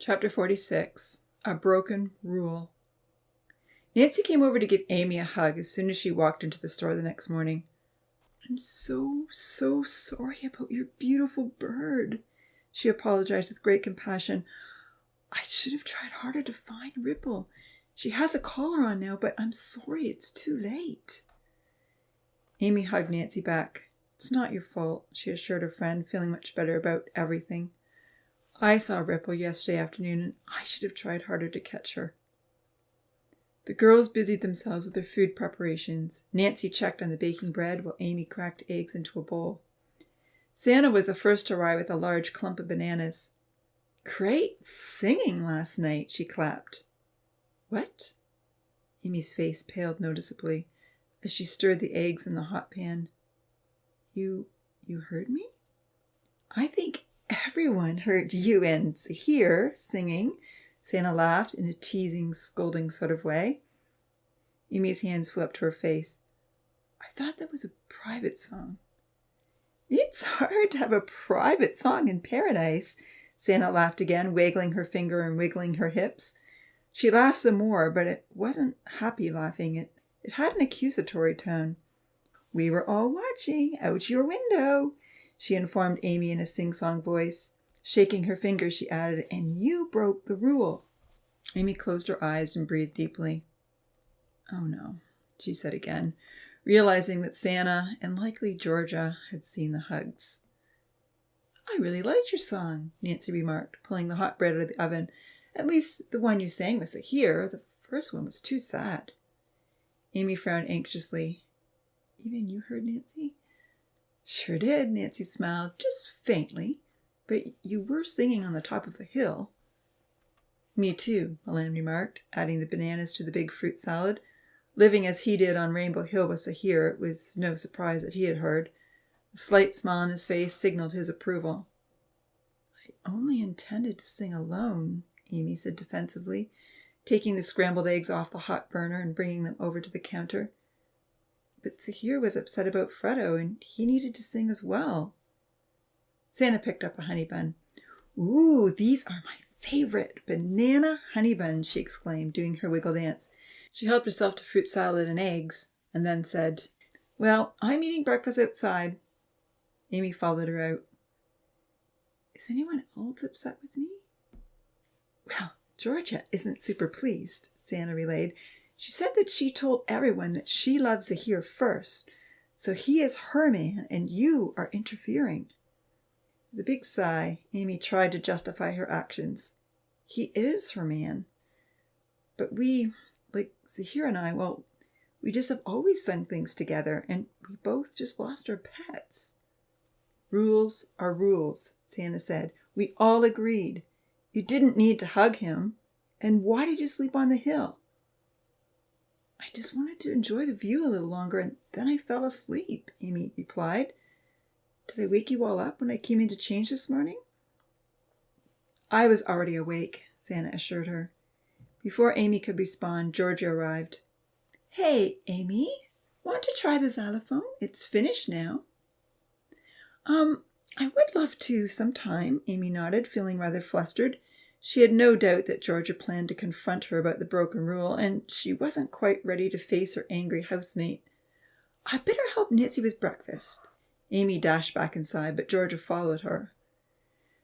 Chapter 46, A Broken Rule. Nancy came over to give Amy a hug as soon as she walked into the store the next morning. "I'm so sorry about your beautiful bird," she apologized with great compassion. "I should have tried harder to find Ripple. She has a collar on now, but I'm sorry it's too late." Amy hugged Nancy back. "It's not your fault," she assured her friend, feeling much better about everything. "I saw Ripple yesterday afternoon, and I should have tried harder to catch her." The girls busied themselves with their food preparations. Nancy checked on the baking bread while Amy cracked eggs into a bowl. Santa was the first to arrive with a large clump of bananas. "Great singing last night," she clapped. "What?" Amy's face paled noticeably as she stirred the eggs in the hot pan. You heard me?" "I think everyone heard you and Zahir singing," Santa laughed in a teasing, scolding sort of way. Amy's hands flew up to her face. "I thought that was a private song." "It's hard to have a private song in paradise," Santa laughed again, waggling her finger and wiggling her hips. She laughed some more, but it wasn't happy laughing. It had an accusatory tone. "We were all watching out your window," she informed Amy in a sing-song voice. Shaking her finger, she added, "And you broke the rule." Amy closed her eyes and breathed deeply. "Oh no," she said again, realizing that Santa and likely Georgia had seen the hugs. "I really liked your song," Nancy remarked, pulling the hot bread out of the oven. "At least the one you sang was Zahir. The first one was too sad." Amy frowned anxiously. "Even you heard Nancy?" "Sure did," Nancy smiled, "just faintly. But you were singing on the top of a hill." "Me too," Milan remarked, adding the bananas to the big fruit salad. Living as he did on Rainbow Hill with Zahir, it was no surprise that he had heard. A slight smile on his face signaled his approval. "I only intended to sing alone," Amy said defensively, taking the scrambled eggs off the hot burner and bringing them over to the counter. "But Zahir was upset about Fredo, and he needed to sing as well." Santa picked up a honey bun. "Ooh, these are my favorite banana honey buns," she exclaimed, doing her wiggle dance. She helped herself to fruit salad and eggs, and then said, "Well, I'm eating breakfast outside." Amy followed her out. "Is anyone else upset with me?" "Well, Georgia isn't super pleased," Santa relayed. "She said that she told everyone that she loves Zahir first, so he is her man and you are interfering." With a big sigh, Amy tried to justify her actions. "He is her man. But we, like Zahir and I, well, we just have always sung things together, and we both just lost our pets." "Rules are rules," Santa said. "We all agreed. You didn't need to hug him. And why did you sleep on the hill?" "I just wanted to enjoy the view a little longer, and then I fell asleep," Amy replied. "Did I wake you all up when I came in to change this morning?" "I was already awake," Santa assured her. Before Amy could respond, Georgia arrived. "Hey, Amy, want to try the xylophone? It's finished now." I would love to sometime," Amy nodded, feeling rather flustered. She had no doubt that Georgia planned to confront her about the broken rule, and she wasn't quite ready to face her angry housemate. "I'd better help Nancy with breakfast." Amy dashed back inside, but Georgia followed her.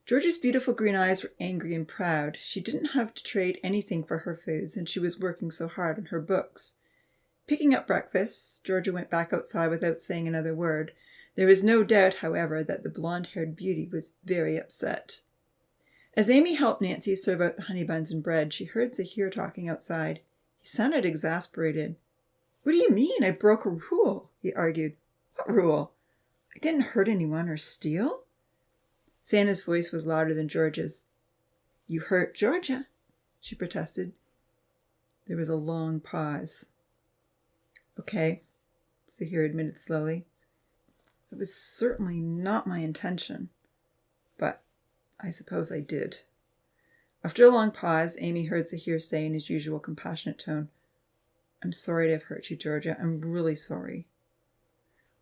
Georgia's beautiful green eyes were angry and proud. She didn't have to trade anything for her foods, and she was working so hard on her books. Picking up breakfast, Georgia went back outside without saying another word. There was no doubt, however, that the blonde-haired beauty was very upset. As Amy helped Nancy serve out the honey buns and bread, she heard Zahir talking outside. He sounded exasperated. "What do you mean, I broke a rule?" he argued. "What rule? I didn't hurt anyone or steal." Santa's voice was louder than Georgia's. "You hurt Georgia," she protested. There was a long pause. "Okay," Zahir admitted slowly. "It was certainly not my intention, but I suppose I did." After a long pause, Amy heard Zahir say in his usual compassionate tone, "I'm sorry to have hurt you, Georgia. I'm really sorry."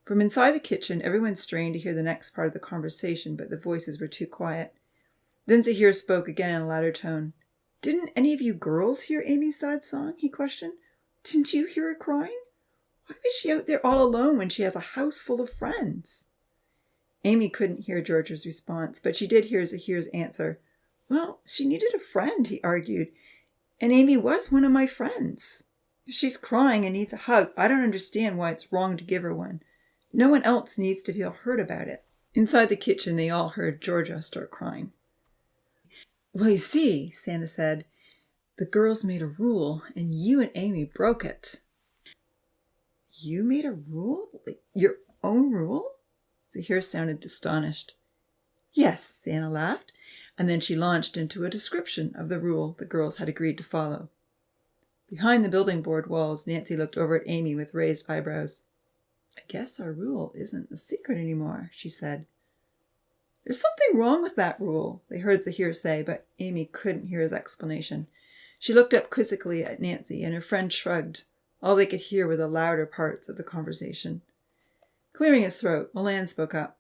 From inside the kitchen, everyone strained to hear the next part of the conversation, but the voices were too quiet. Then Zahir spoke again in a louder tone. "Didn't any of you girls hear Amy's sad song?" he questioned. "Didn't you hear her crying? Why was she out there all alone when she has a house full of friends?" Amy couldn't hear George's response, but she did hear Zahir's answer. "Well, she needed a friend," he argued, "and Amy was one of my friends. If she's crying and needs a hug, I don't understand why it's wrong to give her one. No one else needs to feel hurt about it." Inside the kitchen, they all heard Georgia start crying. "Well, you see," Santa said, "the girls made a rule, and you and Amy broke it." "You made a rule? Like your own rule?" Zahir sounded astonished. "Yes," Santa laughed, and then she launched into a description of the rule the girls had agreed to follow. Behind the building board walls, Nancy looked over at Amy with raised eyebrows. "I guess our rule isn't a secret anymore," she said. "There's something wrong with that rule," they heard Zahir say, but Amy couldn't hear his explanation. She looked up quizzically at Nancy, and her friend shrugged. All they could hear were the louder parts of the conversation. Clearing his throat, Milan spoke up.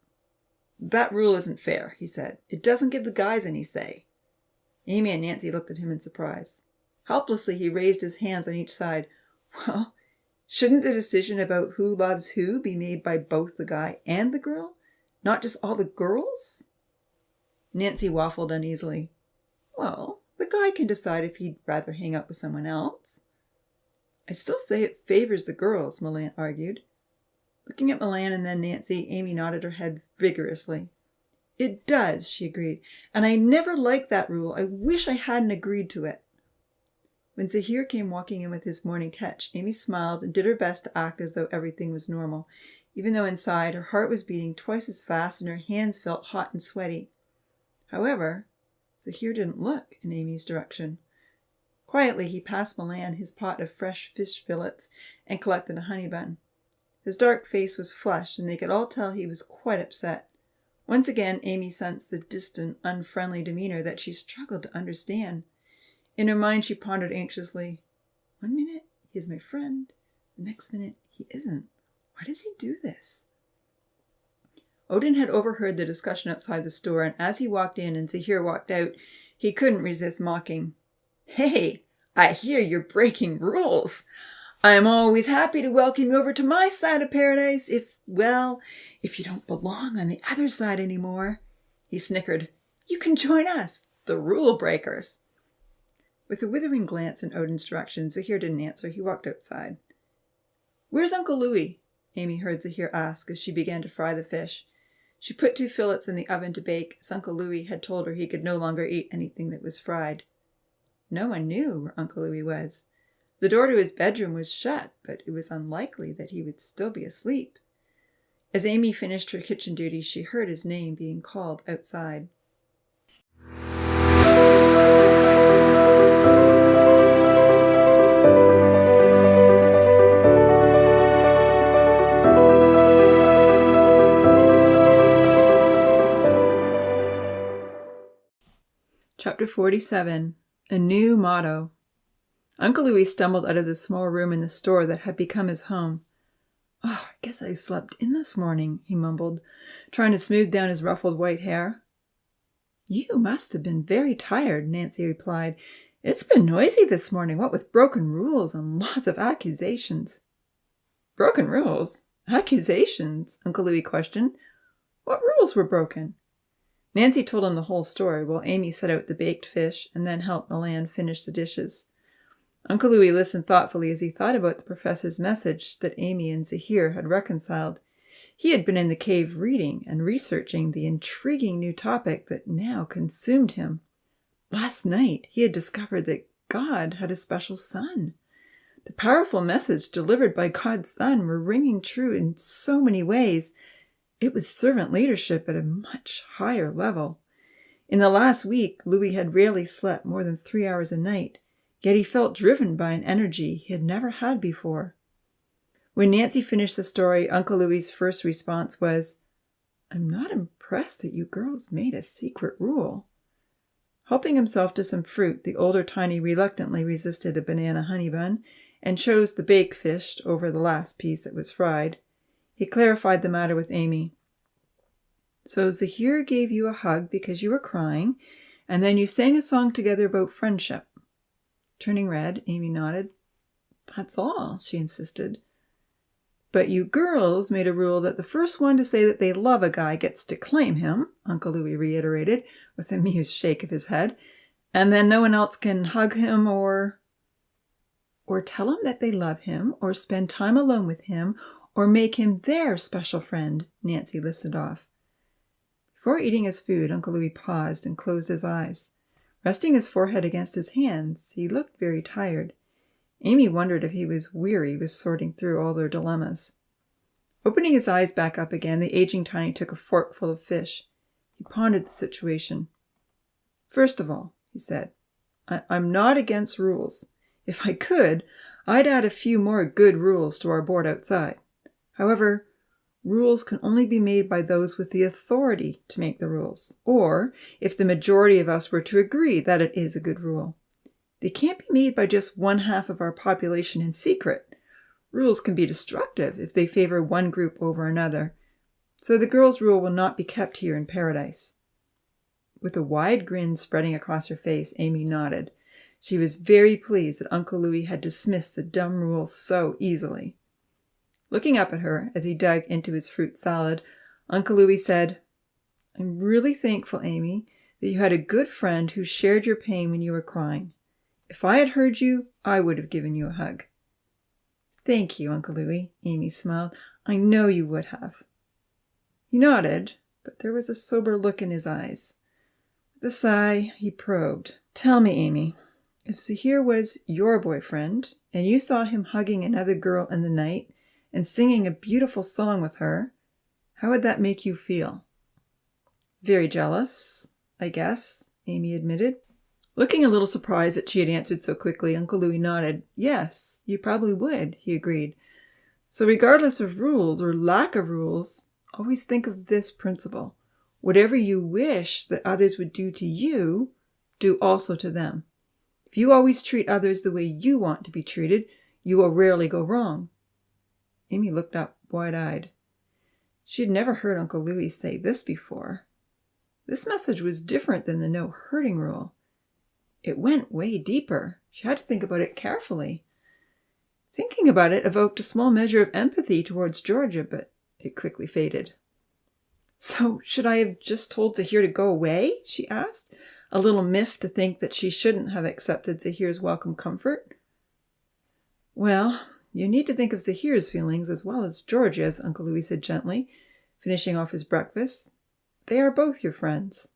"That rule isn't fair," he said. "It doesn't give the guys any say." Amy and Nancy looked at him in surprise. Helplessly, he raised his hands on each side. "Well, shouldn't the decision about who loves who be made by both the guy and the girl? Not just all the girls?" Nancy waffled uneasily. "Well, the guy can decide if he'd rather hang out with someone else." "I still say it favors the girls," Milan argued. Looking at Milan and then Nancy, Amy nodded her head vigorously. "It does," she agreed, "and I never liked that rule. I wish I hadn't agreed to it." When Zahir came walking in with his morning catch, Amy smiled and did her best to act as though everything was normal, even though inside her heart was beating twice as fast and her hands felt hot and sweaty. However, Zahir didn't look in Amy's direction. Quietly, he passed Milan his pot of fresh fish fillets and collected a honey bun. His dark face was flushed, and they could all tell he was quite upset. Once again, Amy sensed the distant, unfriendly demeanor that she struggled to understand. In her mind, she pondered anxiously. One minute, he is my friend. The next minute, he isn't. Why does he do this? Odin had overheard the discussion outside the store, and as he walked in and Zahir walked out, he couldn't resist mocking. "Hey, I hear you're breaking rules. I'm always happy to welcome you over to my side of paradise if you don't belong on the other side anymore." He snickered. "You can join us, the rule breakers." With a withering glance in Odin's direction, Zahir didn't answer. He walked outside. "Where's Uncle Louis?" Amy heard Zahir ask as she began to fry the fish. She put 2 fillets in the oven to bake, as Uncle Louis had told her he could no longer eat anything that was fried. No one knew where Uncle Louis was. The door to his bedroom was shut, but it was unlikely that he would still be asleep. As Amy finished her kitchen duties, she heard his name being called outside. Chapter 47. A New Motto. Uncle Louis stumbled out of the small room in the store that had become his home. "Oh, I guess I slept in this morning," he mumbled, trying to smooth down his ruffled white hair. "You must have been very tired," Nancy replied. "It's been noisy this morning, what with broken rules and lots of accusations." "Broken rules? Accusations?" Uncle Louis questioned. "What rules were broken?" Nancy told him the whole story while Amy set out the baked fish and then helped Milan finish the dishes. Uncle Louis listened thoughtfully as he thought about the professor's message that Amy and Zahir had reconciled. He had been in the cave reading and researching the intriguing new topic that now consumed him. Last night, he had discovered that God had a special son. The powerful message delivered by God's son were ringing true in so many ways. It was servant leadership at a much higher level. In the last week, Louis had rarely slept more than 3 hours a night, yet he felt driven by an energy he had never had before. When Nancy finished the story, Uncle Louis's first response was, "I'm not impressed that you girls made a secret rule." Helping himself to some fruit, the older Tiny reluctantly resisted a banana honey bun and chose the baked fish over the last piece that was fried. He clarified the matter with Amy. "So Zahir gave you a hug because you were crying, And then you sang a song together about friendship. Turning red, Amy nodded. That's all, she insisted. But you girls made a rule that the first one to say that they love a guy gets to claim him, Uncle Louis reiterated, with an amused shake of his head. And then no one else can hug him or tell him that they love him, or spend time alone with him, or make him their special friend, Nancy listed off. Before eating his food, Uncle Louis paused and closed his eyes. Resting his forehead against his hands, he looked very tired. Amy wondered if he was weary with sorting through all their dilemmas. Opening his eyes back up again, the aging Tiny took a forkful of fish. He pondered the situation. First of all, he said, I'm not against rules. If I could, I'd add a few more good rules to our board outside. However, rules can only be made by those with the authority to make the rules, or if the majority of us were to agree that it is a good rule. They can't be made by just one half of our population in secret. Rules can be destructive if they favor one group over another. So the girls' rule will not be kept here in paradise. With a wide grin spreading across her face, Amy nodded. She was very pleased that Uncle Louis had dismissed the dumb rules so easily. Looking up at her as he dug into his fruit salad, Uncle Louis said, I'm really thankful, Amy, that you had a good friend who shared your pain when you were crying. If I had heard you, I would have given you a hug. Thank you, Uncle Louis, Amy smiled. I know you would have. He nodded, but there was a sober look in his eyes. With a sigh, he probed. Tell me, Amy, if Zahir was your boyfriend, and you saw him hugging another girl in the night and singing a beautiful song with her, how would that make you feel? Very jealous, I guess, Amy admitted. Looking a little surprised that she had answered so quickly, Uncle Louis nodded. Yes, you probably would, he agreed. So regardless of rules or lack of rules, always think of this principle. Whatever you wish that others would do to you, do also to them. If you always treat others the way you want to be treated, you will rarely go wrong. Amy looked up, wide-eyed. She had never heard Uncle Louis say this before. This message was different than the no hurting rule. It went way deeper. She had to think about it carefully. Thinking about it evoked a small measure of empathy towards Georgia, but it quickly faded. So, should I have just told Zahir to go away? She asked, a little miffed to think that she shouldn't have accepted Zahir's welcome comfort. Well, you need to think of Zahir's feelings as well as Georgia's, Uncle Louis said gently, finishing off his breakfast. They are both your friends.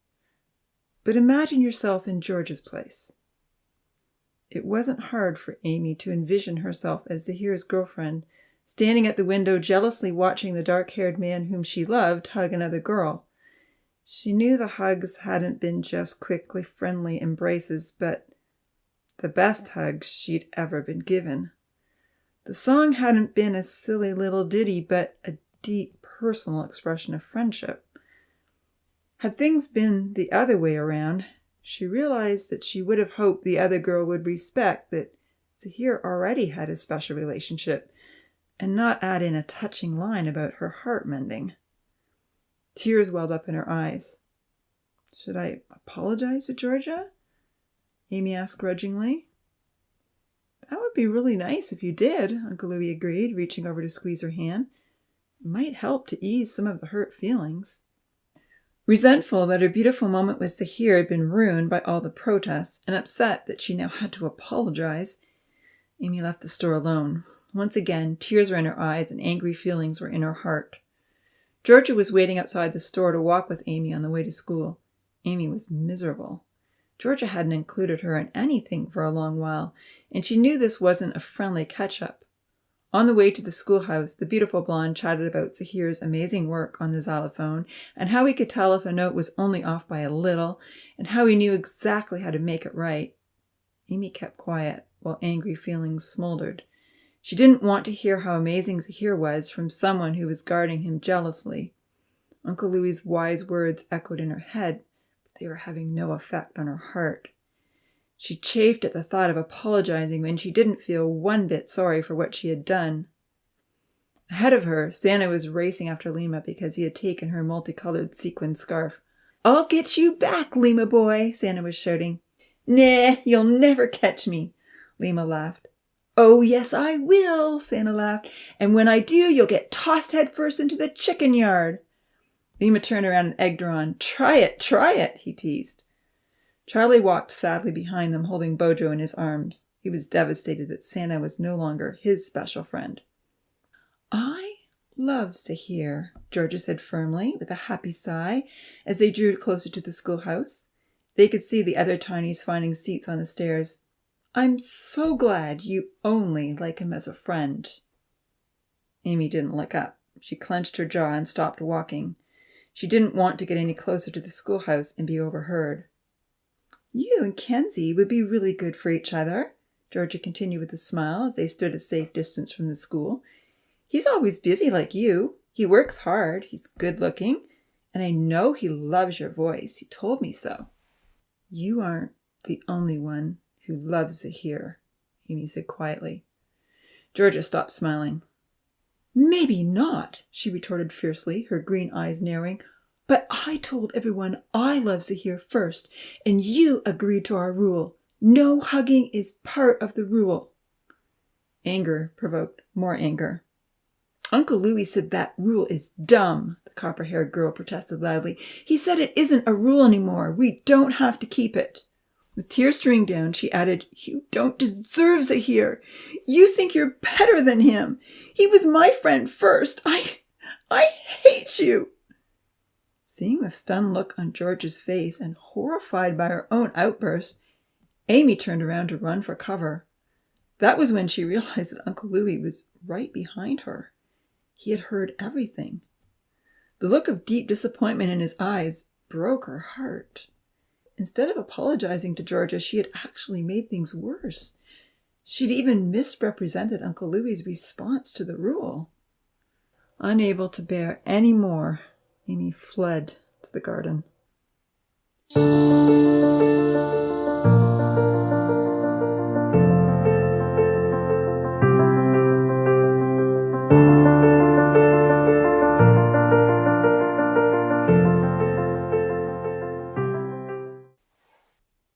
But imagine yourself in George's place. It wasn't hard for Amy to envision herself as Zahir's girlfriend, standing at the window jealously watching the dark-haired man whom she loved hug another girl. She knew the hugs hadn't been just quickly friendly embraces, but the best hugs she'd ever been given. The song hadn't been a silly little ditty, but a deep personal expression of friendship. Had things been the other way around, she realized that she would have hoped the other girl would respect that Zahir already had a special relationship and not add in a touching line about her heart mending. Tears welled up in her eyes. Should I apologize to Georgia? Amy asked grudgingly. That would be really nice if you did, Uncle Louis agreed, reaching over to squeeze her hand. It might help to ease some of the hurt feelings. Resentful that her beautiful moment with Zahir had been ruined by all the protests, and upset that she now had to apologize, Amy left the store alone. Once again, tears were in her eyes and angry feelings were in her heart. Georgia was waiting outside the store to walk with Amy on the way to school. Amy was miserable. Georgia hadn't included her in anything for a long while, and she knew this wasn't a friendly catch-up. On the way to the schoolhouse, the beautiful blonde chatted about Zahir's amazing work on the xylophone, and how he could tell if a note was only off by a little, and how he knew exactly how to make it right. Amy kept quiet, while angry feelings smoldered. She didn't want to hear how amazing Zahir was from someone who was guarding him jealously. Uncle Louis's wise words echoed in her head, but they were having no effect on her heart. She chafed at the thought of apologizing when she didn't feel one bit sorry for what she had done. Ahead of her, Santa was racing after Lima because he had taken her multicolored sequin scarf. I'll get you back, Lima boy, Santa was shouting. Nah, you'll never catch me, Lima laughed. Oh, yes, I will, Santa laughed. And when I do, you'll get tossed headfirst into the chicken yard. Lima turned around and egged her on. Try it, he teased. Charlie walked sadly behind them, holding Bojo in his arms. He was devastated that Santa was no longer his special friend. I love Zahir, Georgia said firmly, with a happy sigh, as they drew closer to the schoolhouse. They could see the other tinies finding seats on the stairs. I'm so glad you only like him as a friend. Amy didn't look up. She clenched her jaw and stopped walking. She didn't want to get any closer to the schoolhouse and be overheard. You and Kenzie would be really good for each other, Georgia continued with a smile as they stood a safe distance from the school. He's always busy like you. He works hard. He's good-looking. And I know he loves your voice. He told me so. You aren't the only one who loves Zahir, Amy said quietly. Georgia stopped smiling. Maybe not, she retorted fiercely, her green eyes narrowing. But I told everyone I love Zahir first, and you agreed to our rule. No hugging is part of the rule. Anger provoked more anger. Uncle Louis said that rule is dumb, the copper-haired girl protested loudly. He said it isn't a rule anymore. We don't have to keep it. With tears streaming down, she added, You don't deserve Zahir. You think you're better than him. He was my friend first. I hate you. Seeing the stunned look on George's face and horrified by her own outburst, Amy turned around to run for cover. That was when she realized that Uncle Louis was right behind her. He had heard everything. The look of deep disappointment in his eyes broke her heart. Instead of apologizing to Georgia, she had actually made things worse. She'd even misrepresented Uncle Louis's response to the rule. Unable to bear any more, Amy fled to the garden.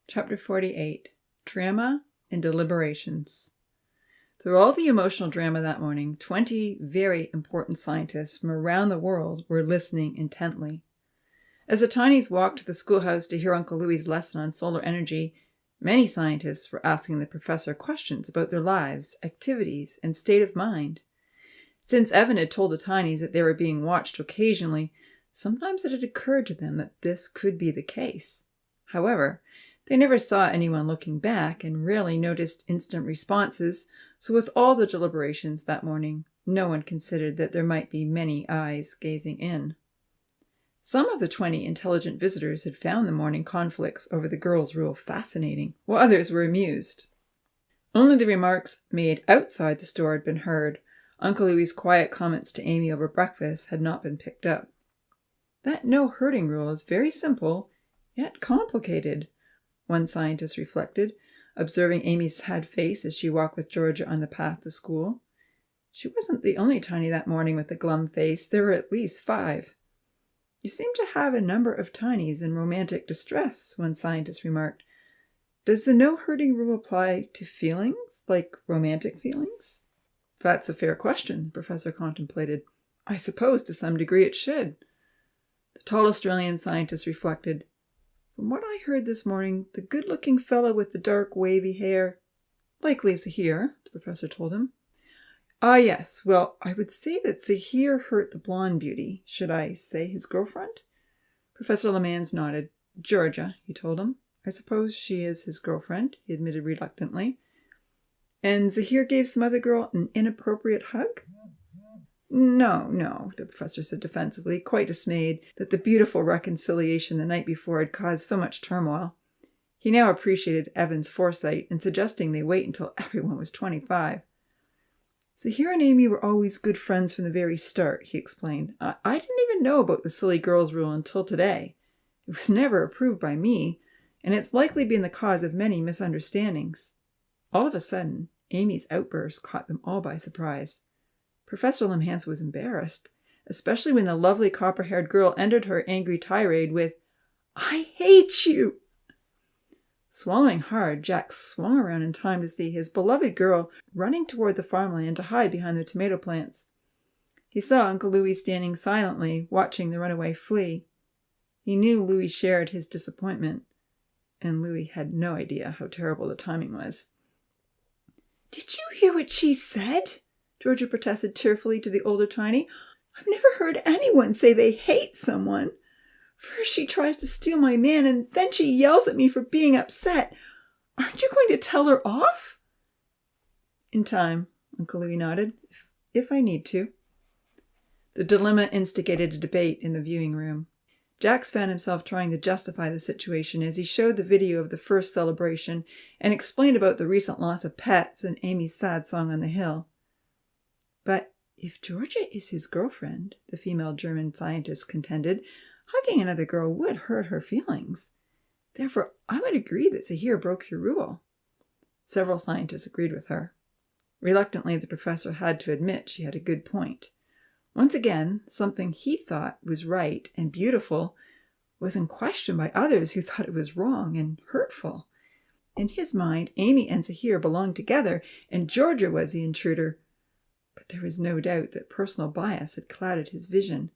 Chapter 48, Drama and Deliberations. Through all the emotional drama that morning, 20 very important scientists from around the world were listening intently. As the tinies walked to the schoolhouse to hear Uncle Louis's lesson on solar energy, many scientists were asking the professor questions about their lives, activities, and state of mind. Since Evan had told the tinies that they were being watched occasionally, sometimes it had occurred to them that this could be the case. However, they never saw anyone looking back and rarely noticed instant responses, so with all the deliberations that morning, no one considered that there might be many eyes gazing in. Some of the 20 intelligent visitors had found the morning conflicts over the girls' rule fascinating, while others were amused. Only the remarks made outside the store had been heard. Uncle Louis's quiet comments to Amy over breakfast had not been picked up. That no hurting rule is very simple, yet complicated, one scientist reflected, observing Amy's sad face as she walked with Georgia on the path to school. She wasn't the only tiny that morning with a glum face. There were at least 5. You seem to have a number of tinies in romantic distress, one scientist remarked. Does the no-hurting rule apply to feelings, like romantic feelings? That's a fair question, the professor contemplated. I suppose to some degree it should. The tall Australian scientist reflected. From what I heard this morning, the good-looking fellow with the dark, wavy hair, likely Zahir, the professor told him. Ah, yes. Well, I would say that Zahir hurt the blonde beauty. Should I say his girlfriend? Professor Lemans nodded. Georgia, he told him. I suppose she is his girlfriend, he admitted reluctantly. And Zahir gave some other girl an inappropriate hug? No, the professor said defensively, quite dismayed that the beautiful reconciliation the night before had caused so much turmoil. He now appreciated Evan's foresight in suggesting they wait until everyone was 25. Zahir and Amy were always good friends from the very start, he explained. I didn't even know about the silly girls rule until today. It was never approved by me, and it's likely been the cause of many misunderstandings. All of a sudden, Amy's outburst caught them all by surprise. Professor Lemhans was embarrassed, especially when the lovely copper-haired girl ended her angry tirade with, I hate you. Swallowing hard, Jack swung around in time to see his beloved girl running toward the farmland to hide behind the tomato plants. He saw Uncle Louis standing silently, watching the runaway flee. He knew Louis shared his disappointment, and Louis had no idea how terrible the timing was. "Did you hear what she said?" Georgia protested tearfully to the older Tiny. "I've never heard anyone say they hate someone. First she tries to steal my man, and then she yells at me for being upset. Aren't you going to tell her off?" "In time," Uncle Louis nodded, if I need to." The dilemma instigated a debate in the viewing room. Jax found himself trying to justify the situation as he showed the video of the first celebration and explained about the recent loss of pets and Amy's sad song on the hill. "But if Georgia is his girlfriend," the female German scientist contended, "hugging another girl would hurt her feelings. Therefore, I would agree that Zahir broke your rule." Several scientists agreed with her. Reluctantly, the professor had to admit she had a good point. Once again, something he thought was right and beautiful was in question by others who thought it was wrong and hurtful. In his mind, Amy and Zahir belonged together, and Georgia was the intruder. But there was no doubt that personal bias had clouded his vision.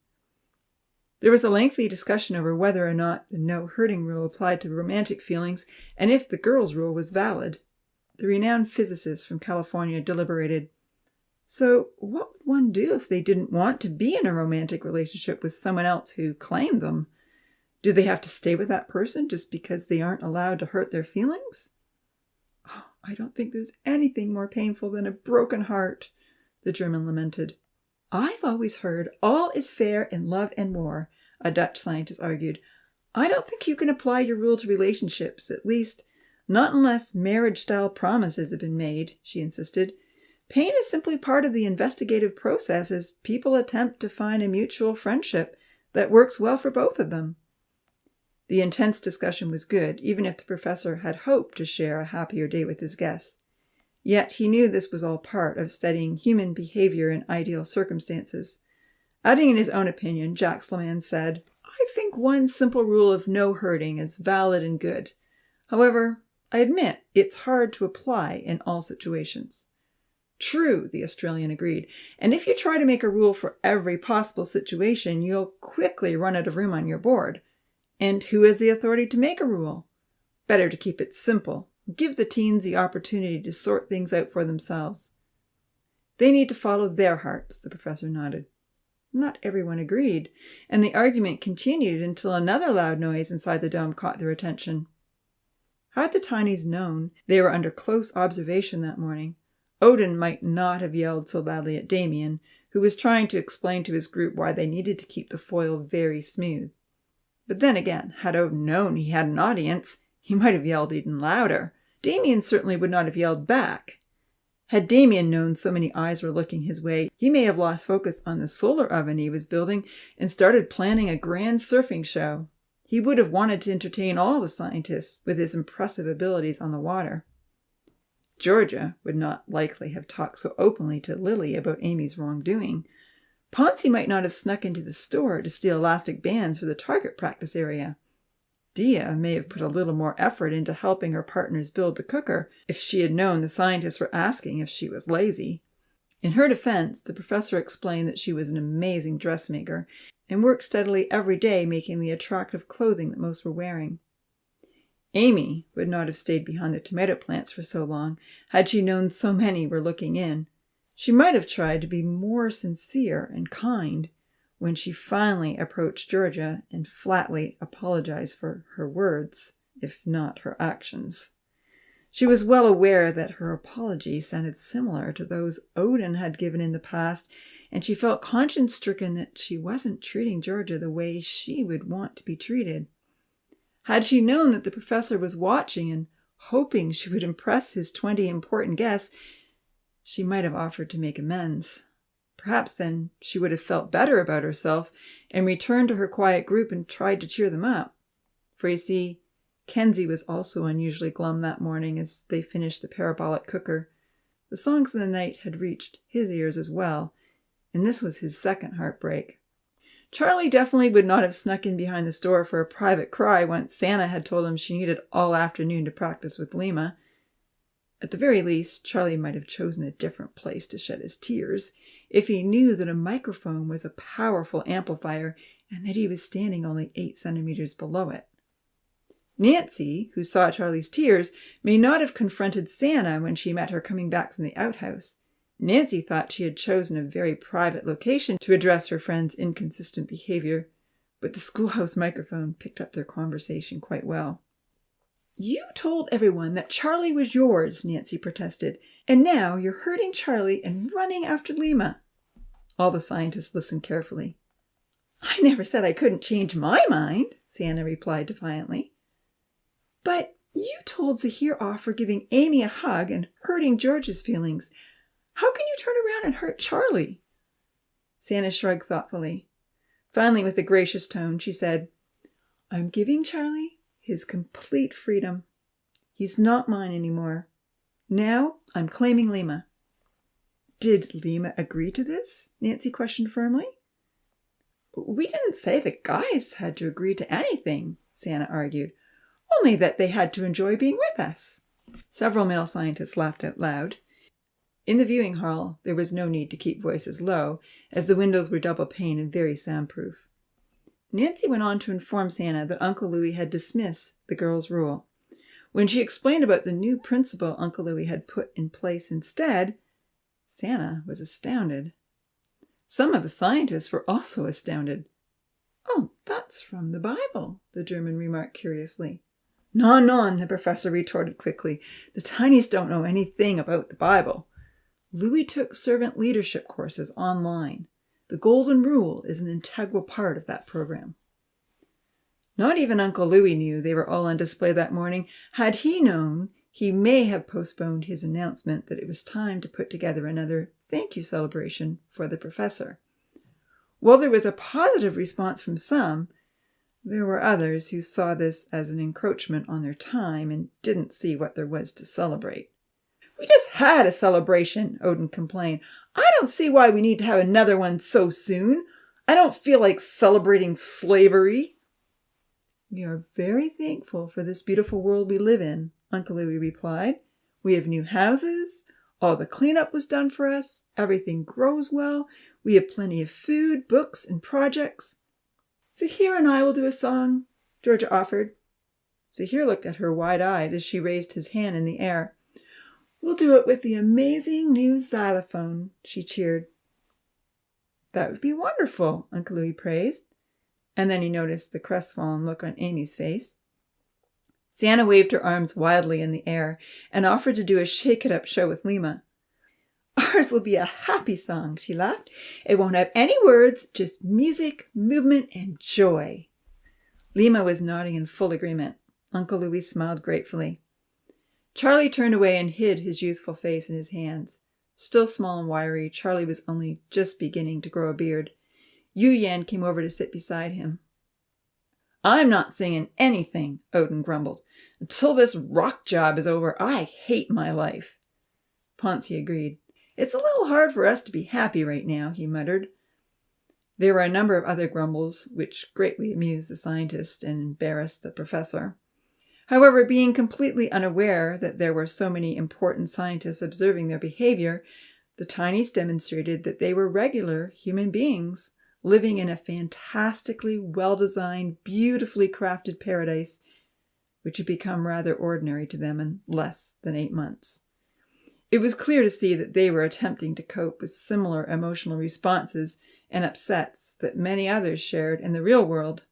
There was a lengthy discussion over whether or not the no-hurting rule applied to romantic feelings and if the girls' rule was valid. The renowned physicists from California deliberated. So what would one do if they didn't want to be in a romantic relationship with someone else who claimed them? Do they have to stay with that person just because they aren't allowed to hurt their feelings? "Oh, I don't think there's anything more painful than a broken heart," the German lamented. "I've always heard all is fair in love and war," a Dutch scientist argued. "I don't think you can apply your rule to relationships, at least not unless marriage-style promises have been made," she insisted. "Pain is simply part of the investigative process as people attempt to find a mutual friendship that works well for both of them." The intense discussion was good, even if the professor had hoped to share a happier day with his guests. Yet he knew this was all part of studying human behavior in ideal circumstances. Adding in his own opinion, Jacques Leman said, "I think one simple rule of no hurting is valid and good. However, I admit it's hard to apply in all situations." "True," the Australian agreed. "And if you try to make a rule for every possible situation, you'll quickly run out of room on your board. And who has the authority to make a rule? Better to keep it simple. Give the teens the opportunity to sort things out for themselves." "They need to follow their hearts," the professor nodded. Not everyone agreed, and the argument continued until another loud noise inside the dome caught their attention. Had the Tinies known they were under close observation that morning, Odin might not have yelled so loudly at Damien, who was trying to explain to his group why they needed to keep the foil very smooth. But then again, had Odin known he had an audience, he might have yelled even louder. Damien certainly would not have yelled back. Had Damien known so many eyes were looking his way, he may have lost focus on the solar oven he was building and started planning a grand surfing show. He would have wanted to entertain all the scientists with his impressive abilities on the water. Georgia would not likely have talked so openly to Lily about Amy's wrongdoing. Poncy might not have snuck into the store to steal elastic bands for the target practice area. Dia may have put a little more effort into helping her partners build the cooker if she had known the scientists were asking if she was lazy. In her defense, the professor explained that she was an amazing dressmaker and worked steadily every day making the attractive clothing that most were wearing. Amy would not have stayed behind the tomato plants for so long had she known so many were looking in. She might have tried to be more sincere and kind when she finally approached Georgia and flatly apologized for her words, if not her actions. She was well aware that her apology sounded similar to those Odin had given in the past, and she felt conscience-stricken that she wasn't treating Georgia the way she would want to be treated. Had she known that the professor was watching and hoping she would impress his 20 important guests, she might have offered to make amends. Perhaps then she would have felt better about herself and returned to her quiet group and tried to cheer them up. For you see, Kenzie was also unusually glum that morning as they finished the parabolic cooker. The songs of the night had reached his ears as well, and this was his second heartbreak. Charlie definitely would not have snuck in behind the store for a private cry once Santa had told him she needed all afternoon to practice with Lima. At the very least, Charlie might have chosen a different place to shed his tears if he knew that a microphone was a powerful amplifier and that he was standing only 8 centimeters below it. Nancy, who saw Charlie's tears, may not have confronted Santa when she met her coming back from the outhouse. Nancy thought she had chosen a very private location to address her friend's inconsistent behavior, but the schoolhouse microphone picked up their conversation quite well. "You told everyone that Charlie was yours," Nancy protested, "and now you're hurting Charlie and running after Lima." All the scientists listened carefully. "I never said I couldn't change my mind," Santa replied defiantly. "But you told Zahir off for giving Amy a hug and hurting George's feelings. How can you turn around and hurt Charlie?" Santa shrugged thoughtfully. Finally, with a gracious tone, she said, "I'm giving Charlie his complete freedom. He's not mine anymore. Now I'm claiming Lima." "Did Lima agree to this?" Nancy questioned firmly. "We didn't say the guys had to agree to anything," Santa argued. "Only that they had to enjoy being with us." Several male scientists laughed out loud. In the viewing hall, there was no need to keep voices low, as the windows were double-pane and very soundproof. Nancy went on to inform Santa that Uncle Louis had dismissed the girls' rule. When she explained about the new principle Uncle Louis had put in place instead, Santa was astounded. Some of the scientists were also astounded. "Oh, that's from the Bible," the German remarked curiously. "Non, non," the professor retorted quickly. "The tinies don't know anything about the Bible. Louis took servant leadership courses online. The Golden Rule is an integral part of that program." Not even Uncle Louis knew they were all on display that morning. Had he known, he may have postponed his announcement that it was time to put together another thank you celebration for the professor. While there was a positive response from some, there were others who saw this as an encroachment on their time and didn't see what there was to celebrate. "We just had a celebration," Odin complained. "I don't see why we need to have another one so soon. I don't feel like celebrating slavery." "We are very thankful for this beautiful world we live in," Uncle Louis replied. "We have new houses. All the cleanup was done for us. Everything grows well. We have plenty of food, books, and projects." "Zahir and I will do a song," Georgia offered. Zahir looked at her wide-eyed as she raised his hand in the air. "We'll do it with the amazing new xylophone," she cheered. "That would be wonderful," Uncle Louis praised. And then he noticed the crestfallen look on Amy's face. Santa waved her arms wildly in the air and offered to do a shake-it-up show with Lima. "Ours will be a happy song," she laughed. "It won't have any words, just music, movement, and joy." Lima was nodding in full agreement. Uncle Louis smiled gratefully. Charlie turned away and hid his youthful face in his hands. Still small and wiry, Charlie was only just beginning to grow a beard. Yu Yan came over to sit beside him. "I'm not singing anything," Odin grumbled. "Until this rock job is over, I hate my life." Ponzi agreed. "It's a little hard for us to be happy right now," he muttered. There were a number of other grumbles, which greatly amused the scientist and embarrassed the professor. However, being completely unaware that there were so many important scientists observing their behavior, the tinies demonstrated that they were regular human beings, living in a fantastically well-designed, beautifully crafted paradise, which had become rather ordinary to them in less than 8 months. It was clear to see that they were attempting to cope with similar emotional responses and upsets that many others shared in the real world.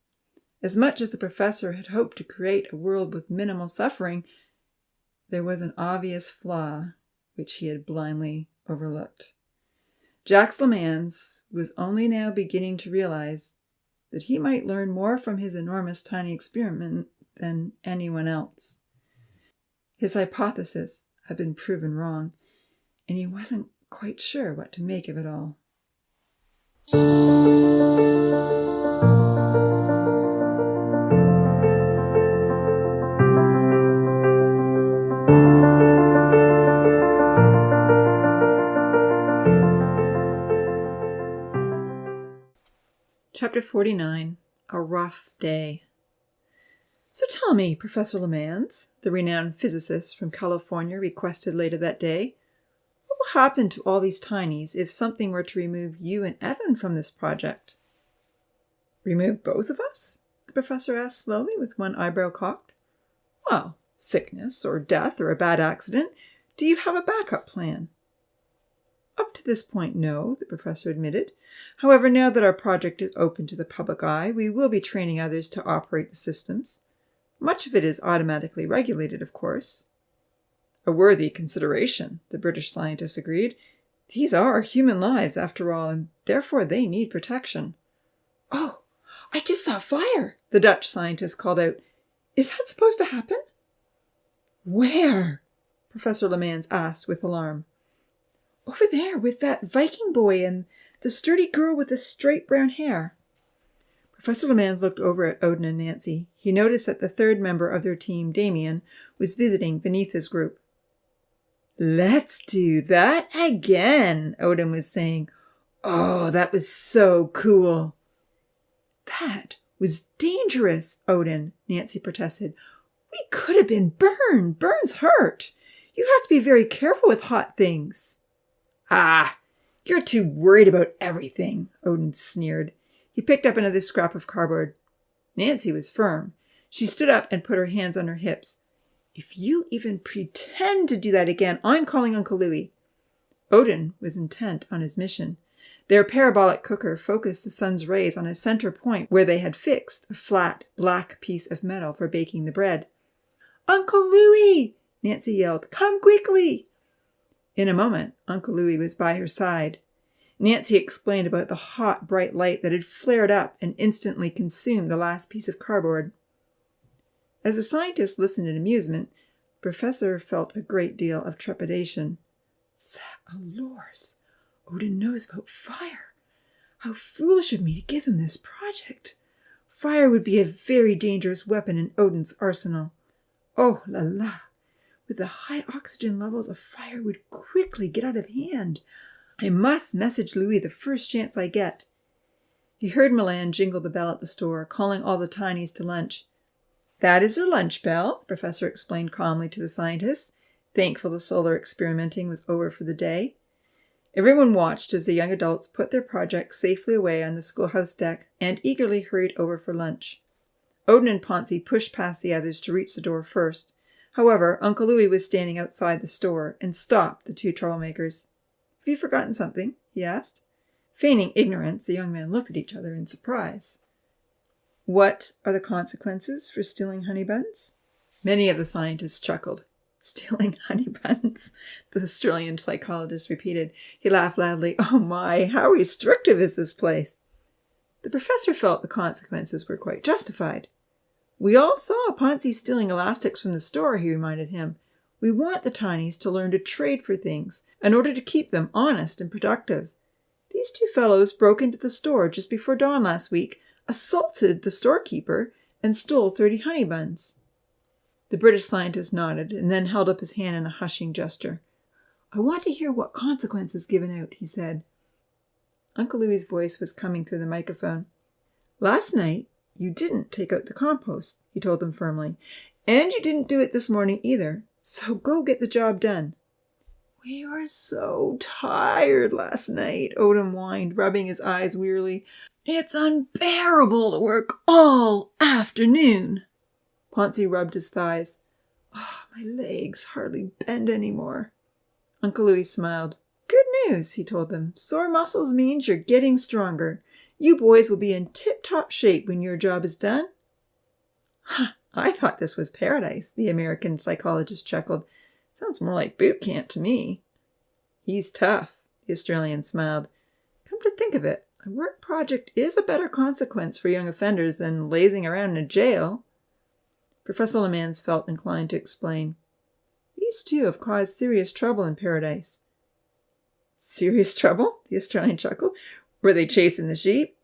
As much as the professor had hoped to create a world with minimal suffering, there was an obvious flaw which he had blindly overlooked. Jacques Lemans was only now beginning to realize that he might learn more from his enormous tiny experiment than anyone else. His hypothesis had been proven wrong, and he wasn't quite sure what to make of it all. Chapter Chapter 49, A Rough Day. So tell me, Professor Lemans, the renowned physicist from California requested later that day, what will happen to all these tinies if something were to remove you and Evan from this project? Remove both of us? The professor asked slowly, with one eyebrow cocked. Well, sickness or death or a bad accident. Do you have a backup plan? Up to this point, no, the professor admitted. However, now that our project is open to the public eye, we will be training others to operate the systems. Much of it is automatically regulated, of course. A worthy consideration, the British scientists agreed. These are human lives, after all, and therefore they need protection. Oh, I just saw fire, the Dutch scientist called out. Is that supposed to happen? Where? Professor Lemans asked with alarm. Over there, with that Viking boy and the sturdy girl with the straight brown hair. Professor Lemans looked over at Odin and Nancy. He noticed that the third member of their team, Damien, was visiting beneath his group. Let's do that again, Odin was saying. Oh, that was so cool. That was dangerous, Odin, Nancy protested. We could have been burned. Burns hurt. You have to be very careful with hot things. Ah, you're too worried about everything, Odin sneered. He picked up another scrap of cardboard. Nancy was firm. She stood up and put her hands on her hips. If you even pretend to do that again, I'm calling Uncle Louie. Odin was intent on his mission. Their parabolic cooker focused the sun's rays on a center point where they had fixed a flat, black piece of metal for baking the bread. Uncle Louie! Nancy yelled. Come quickly! In a moment, Uncle Louie was by her side. Nancy explained about the hot, bright light that had flared up and instantly consumed the last piece of cardboard. As the scientist listened in amusement, the professor felt a great deal of trepidation. Allures, Odin knows about fire. How foolish of me to give him this project. Fire would be a very dangerous weapon in Odin's arsenal. Oh la la! With the high oxygen levels, a fire would quickly get out of hand. I must message Louis the first chance I get. He heard Milan jingle the bell at the store, calling all the tinies to lunch. That is their lunch bell, the professor explained calmly to the scientists, thankful the solar experimenting was over for the day. Everyone watched as the young adults put their project safely away on the schoolhouse deck and eagerly hurried over for lunch. Odin and Ponzi pushed past the others to reach the door first. However, Uncle Louie was standing outside the store and stopped the two troublemakers. Have you forgotten something? He asked. Feigning ignorance, the young men looked at each other in surprise. What are the consequences for stealing honey buns? Many of the scientists chuckled. Stealing honey buns, the Australian psychologist repeated. He laughed loudly. Oh my, how restrictive is this place? The professor felt the consequences were quite justified. We all saw Ponzi stealing elastics from the store, he reminded him. We want the tinies to learn to trade for things in order to keep them honest and productive. These two fellows broke into the store just before dawn last week, assaulted the storekeeper, and stole 30 honey buns. The British scientist nodded and then held up his hand in a hushing gesture. I want to hear what consequence is given out, he said. Uncle Louie's voice was coming through the microphone. Last night, you didn't take out the compost, he told them firmly. And you didn't do it this morning either. So go get the job done. We were so tired last night, Odin whined, rubbing his eyes wearily. It's unbearable to work all afternoon. Ponzi rubbed his thighs. Oh, my legs hardly bend anymore. Uncle Louie smiled. Good news, he told them. Sore muscles means you're getting stronger. You boys will be in tip-top shape when your job is done. Huh, I thought this was paradise, the American psychologist chuckled. Sounds more like boot camp to me. He's tough, the Australian smiled. Come to think of it, a work project is a better consequence for young offenders than lazing around in a jail. Professor Lemans felt inclined to explain. These two have caused serious trouble in paradise. Serious trouble? The Australian chuckled. Were they chasing the sheep?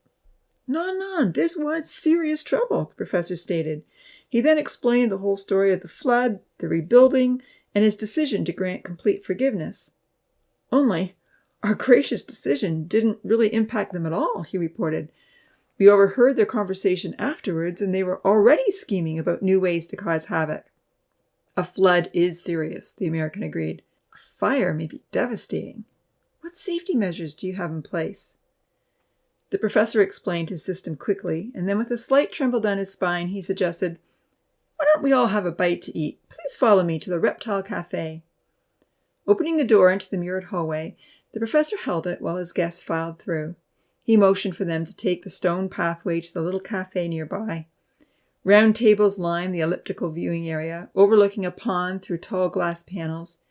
No, this was serious trouble, the professor stated. He then explained the whole story of the flood, the rebuilding, and his decision to grant complete forgiveness. Only, our gracious decision didn't really impact them at all, he reported. We overheard their conversation afterwards, and they were already scheming about new ways to cause havoc. A flood is serious, the American agreed. A fire may be devastating. What safety measures do you have in place? The professor explained his system quickly, and then with a slight tremble down his spine, he suggested, "Why don't we all have a bite to eat? Please follow me to the Reptile Cafe." Opening the door into the mirrored hallway, the professor held it while his guests filed through. He motioned for them to take the stone pathway to the little cafe nearby. Round tables lined the elliptical viewing area, overlooking a pond through tall glass panels.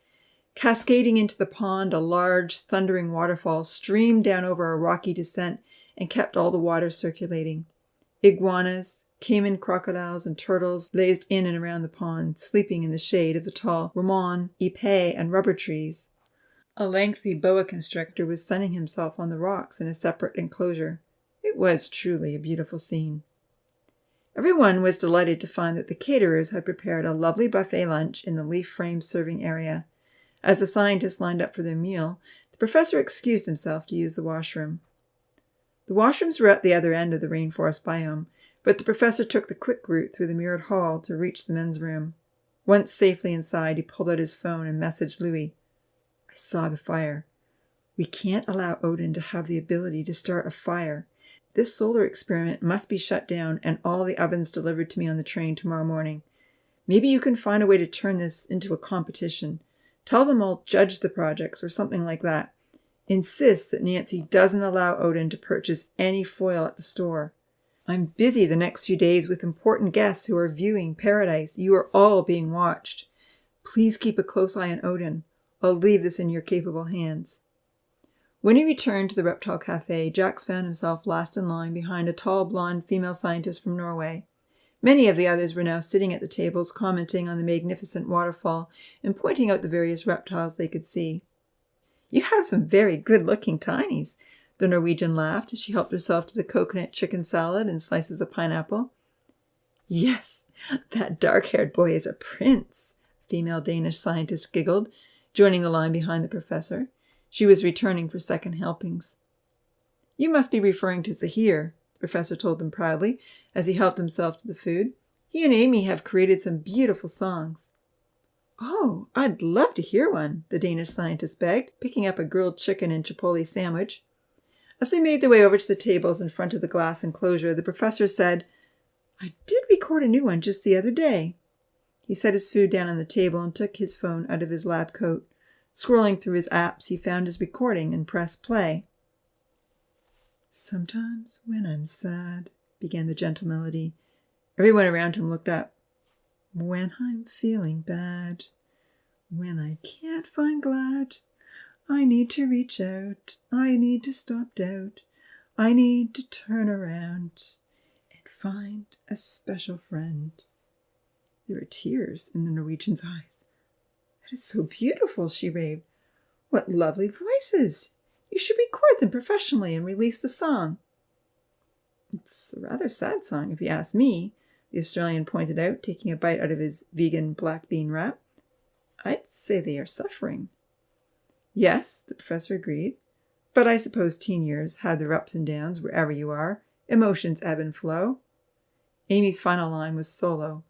Cascading into the pond, a large, thundering waterfall streamed down over a rocky descent and kept all the water circulating. Iguanas, caiman crocodiles, and turtles lazed in and around the pond, sleeping in the shade of the tall ramon, ipe, and rubber trees. A lengthy boa constrictor was sunning himself on the rocks in a separate enclosure. It was truly a beautiful scene. Everyone was delighted to find that the caterers had prepared a lovely buffet lunch in the leaf-frame serving area. As the scientists lined up for their meal, the professor excused himself to use the washroom. The washrooms were at the other end of the rainforest biome, but the professor took the quick route through the mirrored hall to reach the men's room. Once safely inside, he pulled out his phone and messaged Louis. "I saw the fire. We can't allow Odin to have the ability to start a fire. This solar experiment must be shut down and all the ovens delivered to me on the train tomorrow morning. Maybe you can find a way to turn this into a competition. Tell them I'll judge the projects or something like that. Insist that Nancy doesn't allow Odin to purchase any foil at the store. I'm busy the next few days with important guests who are viewing Paradise. You are all being watched. Please keep a close eye on Odin. I'll leave this in your capable hands." When he returned to the Reptile Cafe, Jax found himself last in line behind a tall, blonde female scientist from Norway. Many of the others were now sitting at the tables, commenting on the magnificent waterfall and pointing out the various reptiles they could see. "You have some very good-looking tinies," the Norwegian laughed as she helped herself to the coconut chicken salad and slices of pineapple. "Yes, that dark-haired boy is a prince," a female Danish scientist giggled, joining the line behind the professor. She was returning for second helpings. "You must be referring to Zahir," the professor told them proudly as he helped himself to the food. "He and Amy have created some beautiful songs." "Oh, I'd love to hear one," the Danish scientist begged, picking up a grilled chicken and chipotle sandwich. As they made their way over to the tables in front of the glass enclosure, the professor said, "I did record a new one just the other day." He set his food down on the table and took his phone out of his lab coat. Scrolling through his apps, he found his recording and pressed play. "Sometimes when I'm sad," began the gentle melody. Everyone around him looked up. "When I'm feeling bad, when I can't find glad, I need to reach out, I need to stop doubt, I need to turn around and find a special friend." There were tears in the Norwegian's eyes. "That is so beautiful," she raved. "What lovely voices! You should record them professionally and release the song." "It's a rather sad song, if you ask me," the Australian pointed out, taking a bite out of his vegan black bean wrap. "I'd say they are suffering." "Yes," the professor agreed. "But I suppose teen years have their ups and downs wherever you are. Emotions ebb and flow." Amy's final line was solo.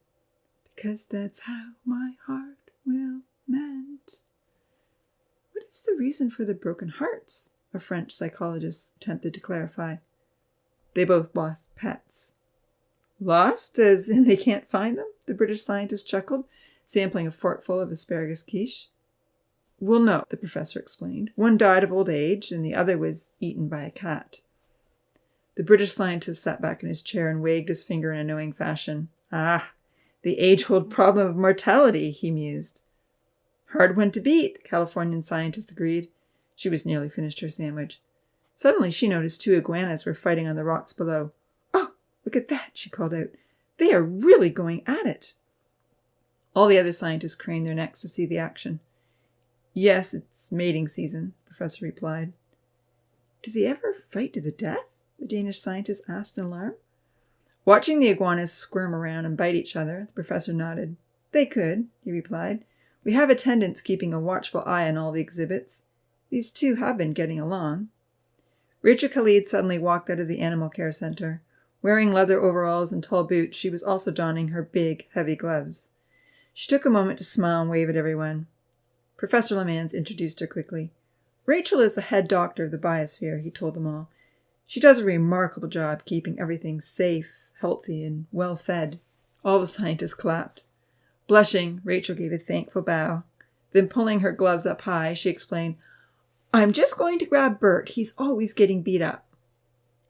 "Because that's how my heart will mend." "What is the reason for the broken hearts?" a French psychologist attempted to clarify. "They both lost pets." "Lost, as in they can't find them?" the British scientist chuckled, sampling a forkful of asparagus quiche. "Well, no," the professor explained. "One died of old age, and the other was eaten by a cat." The British scientist sat back in his chair and wagged his finger in a knowing fashion. "Ah, the age-old problem of mortality," he mused. "Hard one to beat," the Californian scientist agreed. She was nearly finished her sandwich. Suddenly she noticed 2 iguanas were fighting on the rocks below. "Oh, look at that," she called out. "They are really going at it." All the other scientists craned their necks to see the action. "Yes, it's mating season," the professor replied. "Do they ever fight to the death?" the Danish scientist asked in alarm. Watching the iguanas squirm around and bite each other, the professor nodded. "They could," he replied. "We have attendants keeping a watchful eye on all the exhibits. These 2 have been getting along." Rachel Khalid suddenly walked out of the animal care center. Wearing leather overalls and tall boots, she was also donning her big, heavy gloves. She took a moment to smile and wave at everyone. Professor Lemans introduced her quickly. Rachel is the head doctor of the biosphere, he told them all. She does a remarkable job keeping everything safe, healthy, and well-fed. All the scientists clapped. Blushing, Rachel gave a thankful bow. Then pulling her gloves up high, she explained, I'm just going to grab Bert. He's always getting beat up.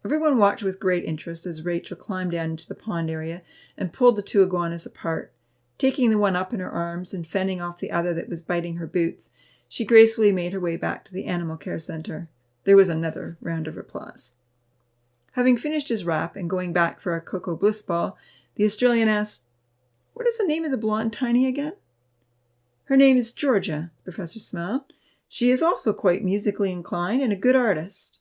Everyone watched with great interest as Rachel climbed down into the pond area and pulled the two iguanas apart. Taking the one up in her arms and fending off the other that was biting her boots, she gracefully made her way back to the animal care center. There was another round of applause. Having finished his wrap and going back for a cocoa bliss ball, the Australian asked, What is the name of the blonde tiny again? Her name is Georgia, the professor smiled. She is also quite musically inclined and a good artist.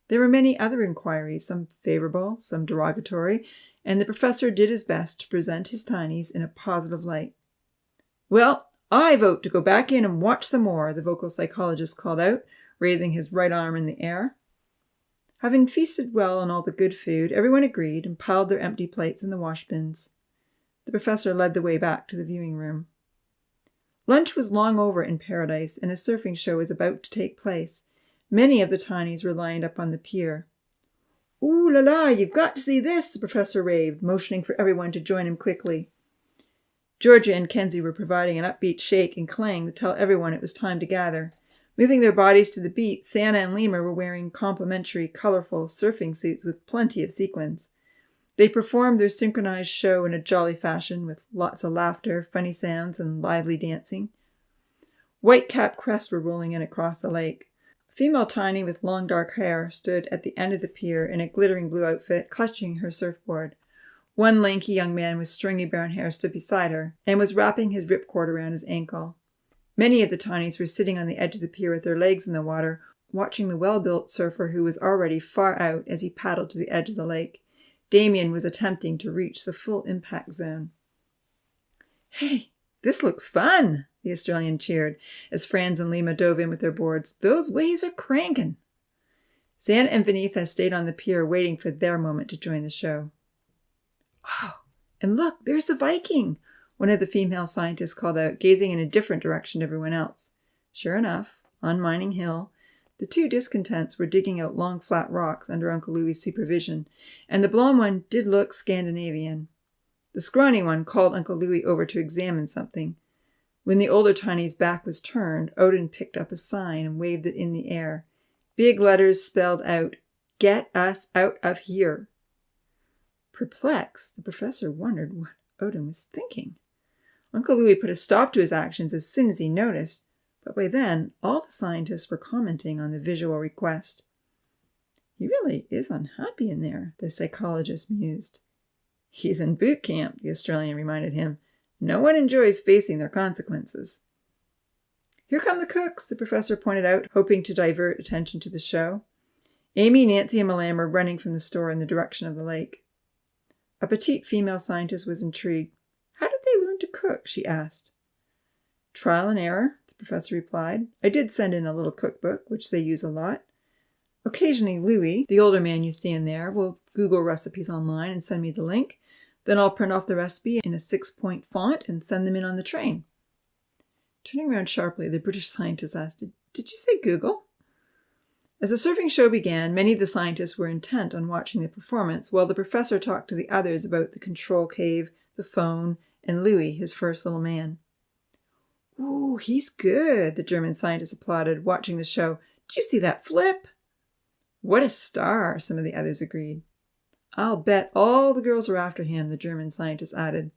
There were many other inquiries, some favorable, some derogatory, and the professor did his best to present his tinies in a positive light. Well, I vote to go back in and watch some more, the vocal psychologist called out, raising his right arm in the air. Having feasted well on all the good food, everyone agreed and piled their empty plates in the wash bins. The professor led the way back to the viewing room. Lunch was long over in paradise, and a surfing show was about to take place. Many of the tinies were lined up on the pier. Ooh la la, you've got to see this, the professor raved, motioning for everyone to join him quickly. Georgia and Kenzie were providing an upbeat shake and clang to tell everyone it was time to gather. Moving their bodies to the beat, Santa and Lima were wearing complimentary, colorful surfing suits with plenty of sequins. They performed their synchronized show in a jolly fashion with lots of laughter, funny sounds, and lively dancing. White-capped crests were rolling in across the lake. A female tiny with long dark hair stood at the end of the pier in a glittering blue outfit, clutching her surfboard. One lanky young man with stringy brown hair stood beside her and was wrapping his ripcord around his ankle. Many of the tinies were sitting on the edge of the pier with their legs in the water, watching the well-built surfer who was already far out as he paddled to the edge of the lake. Damien was attempting to reach the full impact zone. Hey, this looks fun, the Australian cheered as Franz and Lima dove in with their boards. Those waves are cranking. Santa and Vanitha stayed on the pier waiting for their moment to join the show. Oh, and look, there's the Viking, one of the female scientists called out, gazing in a different direction to everyone else. Sure enough, on Mining Hill, the two discontents were digging out long flat rocks under Uncle Louie's supervision, and the blonde one did look Scandinavian. The scrawny one called Uncle Louie over to examine something. When the older tiny's back was turned, Odin picked up a sign and waved it in the air. Big letters spelled out, Get us out of here. Perplexed, the professor wondered what Odin was thinking. Uncle Louie put a stop to his actions as soon as he noticed, but by then, all the scientists were commenting on the visual request. He really is unhappy in there, the psychologist mused. He's in boot camp, the Australian reminded him. No one enjoys facing their consequences. Here come the cooks, the professor pointed out, hoping to divert attention to the show. Amy, Nancy, and Milan were running from the store in the direction of the lake. A petite female scientist was intrigued. How did they learn to cook? She asked. Trial and error, the professor replied. I did send in a little cookbook, which they use a lot. Occasionally Louis, the older man you see in there, will Google recipes online and send me the link. Then I'll print off the recipe in a 6-point font and send them in on the train. Turning around sharply, the British scientist asked, Did you say Google? As the surfing show began, many of the scientists were intent on watching the performance, while the professor talked to the others about the control cave, the phone, and Louis, his first little man. Ooh, he's good, the German scientist applauded, watching the show. Did you see that flip? What a star, some of the others agreed. I'll bet all the girls are after him, the German scientist added.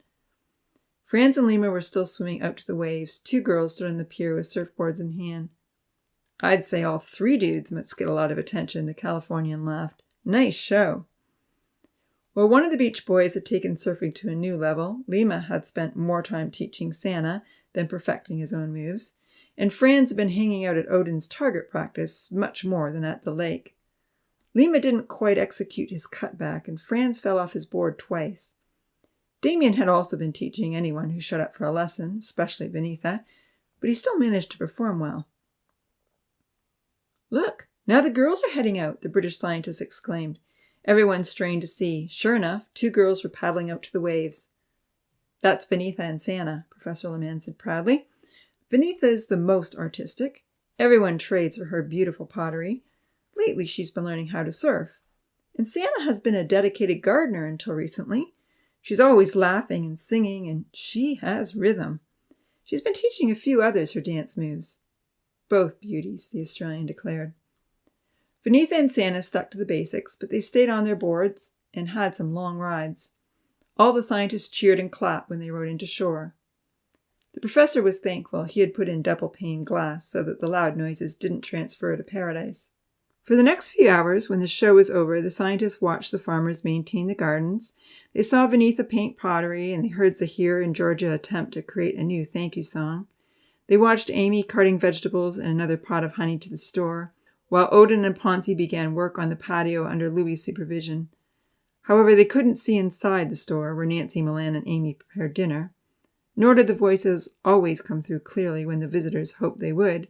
Franz and Lima were still swimming out to the waves. 2 girls stood on the pier with surfboards in hand. I'd say all 3 dudes must get a lot of attention, the Californian laughed. Nice show. While one of the beach boys had taken surfing to a new level, Lima had spent more time teaching Santa than perfecting his own moves, and Franz had been hanging out at Odin's target practice much more than at the lake. Lima didn't quite execute his cutback, and Franz fell off his board twice. Damien had also been teaching anyone who showed up for a lesson, especially Vanitha, but he still managed to perform well. Look, "Now the girls are heading out," the British scientist exclaimed. Everyone strained to see. Sure enough, 2 girls were paddling out to the waves. "That's Vinitha and Santa," Professor Leman said proudly. "Vinitha is the most artistic. Everyone trades for her beautiful pottery. Lately she's been learning how to surf. And Santa has been a dedicated gardener until recently. She's always laughing and singing, and she has rhythm. She's been teaching a few others her dance moves." "Both beauties," the Australian declared. Vinitha and Santa stuck to the basics, but they stayed on their boards and had some long rides. All the scientists cheered and clapped when they rode into shore. The professor was thankful he had put in double-pane glass so that the loud noises didn't transfer to paradise. For the next few hours, when the show was over, the scientists watched the farmers maintain the gardens. They saw Vinitha paint pottery, and they heard Zahir and Georgia attempt to create a new thank-you song. They watched Amy carting vegetables and another pot of honey to the store, while Odin and Ponzi began work on the patio under Louis' supervision. However, they couldn't see inside the store where Nancy, Milan, and Amy prepared dinner, nor did the voices always come through clearly when the visitors hoped they would.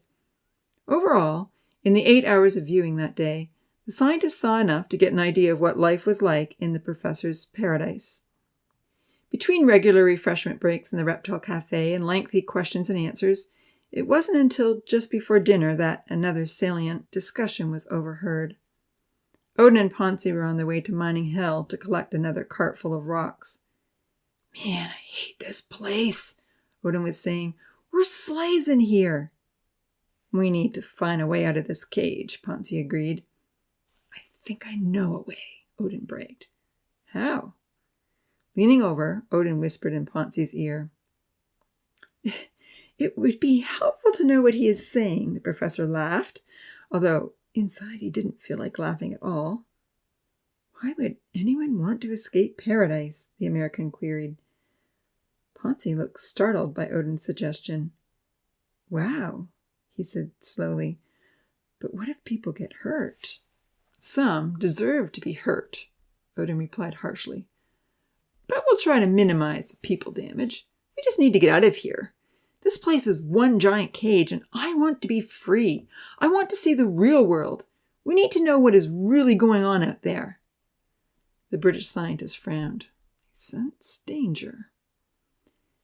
Overall, in the 8 hours of viewing that day, the scientists saw enough to get an idea of what life was like in the professor's paradise. Between regular refreshment breaks in the Reptile Cafe and lengthy questions and answers, it wasn't until just before dinner that another salient discussion was overheard. Odin and Ponzi were on their way to Mining Hill to collect another cart full of rocks. "Man, I hate this place," Odin was saying. "We're slaves in here." "We need to find a way out of this cage," Ponzi agreed. "I think I know a way," Odin bragged. "How?" Leaning over, Odin whispered in Ponzi's ear. "It would be helpful to know what he is saying," the professor laughed, although inside he didn't feel like laughing at all. "Why would anyone want to escape paradise?" the American queried. Ponzi looked startled by Odin's suggestion. "Wow," he said slowly, "but what if people get hurt?" "Some deserve to be hurt," Odin replied harshly. "But we'll try to minimize the people damage. We just need to get out of here. This place is one giant cage, and I want to be free. I want to see the real world. We need to know what is really going on out there." The British scientist frowned. He sensed danger.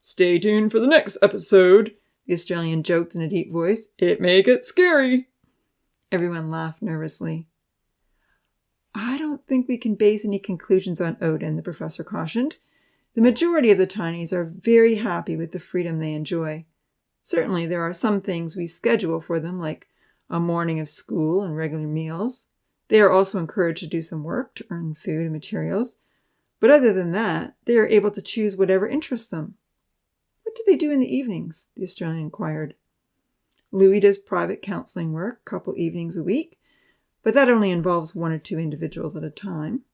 "Stay tuned for the next episode," the Australian joked in a deep voice. "It may get scary." Everyone laughed nervously. "I don't think we can base any conclusions on Odin," the professor cautioned. "The majority of the Tinies are very happy with the freedom they enjoy. Certainly there are some things we schedule for them, like a morning of school and regular meals. They are also encouraged to do some work to earn food and materials. But other than that, they are able to choose whatever interests them." "What do they do in the evenings?" the Australian inquired. "Louis does private counseling work a couple evenings a week, but that only involves 1 or 2 individuals at a time.